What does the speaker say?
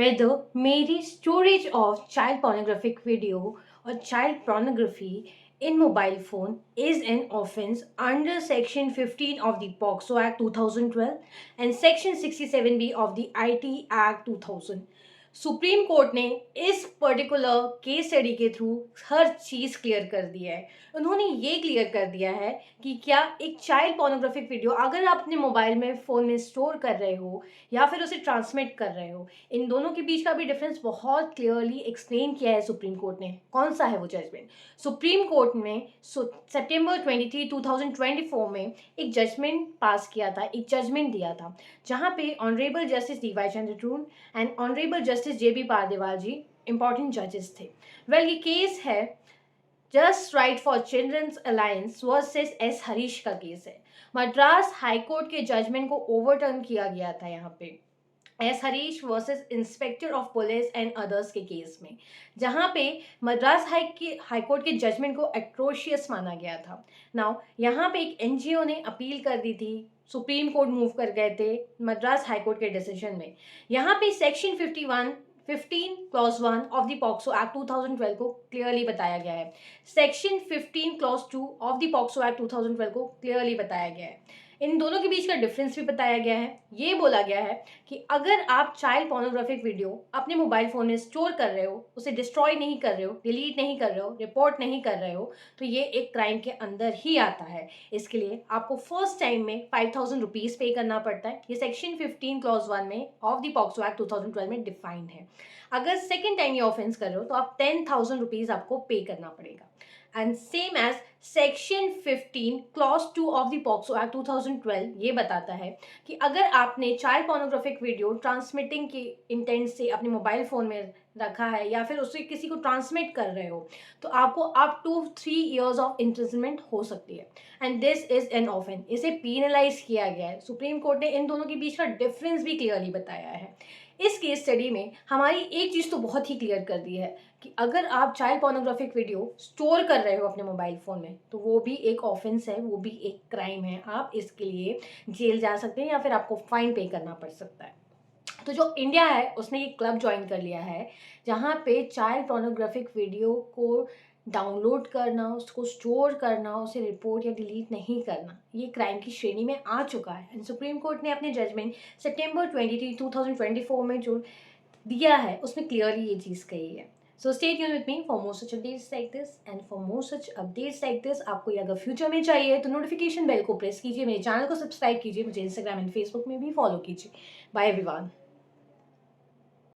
whether mere storage of child pornographic video or child pornography in mobile phone is an offense under section 15 of the POCSO Act 2012 and section 67B of the IT Act 2000। Supreme court ने इस particular case study के through हर चीज़ clear कर दिया है। उन्होंने ये clear कर दिया है कि क्या एक चाइल्ड पोर्नोग्राफिक वीडियो अगर आप अपने मोबाइल में फ़ोन में स्टोर कर रहे हो या फिर उसे ट्रांसमिट कर रहे हो, इन दोनों के बीच का भी डिफरेंस बहुत क्लियरली एक्सप्लेन किया है सुप्रीम कोर्ट ने। कौन सा है वो जजमेंट? सुप्रीम कोर्ट ने सितंबर 23 2024 में एक जजमेंट पास किया था, एक जजमेंट दिया था, जहाँ पे honourable justice D Y Chandrachud and honourable justice J B Pardiwala ji important जजेस थे। ये केस है just right for children's alliance versus S Harish का केस है। मद्रास हाईकोर्ट के जजमेंट को ओवरटर्न किया गया था यहाँ पे S Harish versus inspector of police and others के केस में, जहाँ पे मद्रास हाईकोर्ट के जजमेंट को एट्रोशियस माना गया था। नाउ यहाँ पे एक एनजीओ ने अपील कर दी थी, सुप्रीम कोर्ट मूव कर गए थे मद्रास हाईकोर्ट के डिसीजन में। यहाँ पे section 15 clause 1 of the POCSO Act 2012 को क्लियरली बताया गया है। Section 15 clause 2 of the POCSO Act 2012 को क्लियरली बताया गया है। इन दोनों के बीच का डिफरेंस भी बताया गया है। ये बोला गया है कि अगर आप चाइल्ड पोर्नोग्राफिक वीडियो अपने मोबाइल फ़ोन में स्टोर कर रहे हो, उसे डिस्ट्रॉय नहीं कर रहे हो, डिलीट नहीं कर रहे हो, रिपोर्ट नहीं कर रहे हो, तो ये एक क्राइम के अंदर ही आता है। इसके लिए आपको फर्स्ट टाइम में 5000 रुपीज़ पे करना पड़ता है। ये सेक्शन 15 क्लॉज 1 में ऑफ द पॉक्सो एक्ट 2012 में डिफाइंड है। अगर सेकेंड टाइम ये ऑफेंस कर रहे हो तो आप 10,000 रुपीज़ आपको पे करना पड़ेगा। And same as section 15 clause 2 of the POCSO Act 2012 ये बताता है कि अगर आपने चाइल्ड पोर्नोग्राफिक वीडियो ट्रांसमिटिंग के इंटेंट से अपने मोबाइल फ़ोन में रखा है या फिर उसे किसी को ट्रांसमिट कर रहे हो, तो आपको up to 3 years of imprisonment हो सकती है। And this is an offence, इसे पीनलाइज किया गया है। सुप्रीम कोर्ट ने इन दोनों के बीच का डिफरेंस भी क्लियरली बताया है। इस केस स्टडी में हमारी एक चीज़ तो बहुत ही क्लियर कर दी है कि अगर आप चाइल्ड पोर्नोग्राफिक वीडियो स्टोर कर रहे हो अपने मोबाइल फ़ोन में, तो वो भी एक ऑफेंस है, वो भी एक क्राइम है। आप इसके लिए जेल जा सकते हैं या फिर आपको फाइन पे करना पड़ सकता है। तो जो इंडिया है उसने ये क्लब ज्वाइन कर लिया है, जहाँ पे चाइल्ड पोर्नोग्राफिक वीडियो को डाउनलोड करना, उसको स्टोर करना, उसे रिपोर्ट या डिलीट नहीं करना, ये क्राइम की श्रेणी में आ चुका है। एंड सुप्रीम कोर्ट ने अपने जजमेंट सितंबर 23 2024 में जो दिया है उसमें क्लियरली ये चीज़ कही है। So stay tuned with me for more such updates like this and for more such updates like this. आपको ये अगर फ्यूचर में चाहिए तो नोटिफिकेशन बेल को प्रेस कीजिए, मेरे चैनल को सब्सक्राइब कीजिए, मुझे इंस्टाग्राम एंड फेसबुक में भी फॉलो कीजिए। Bye everyone.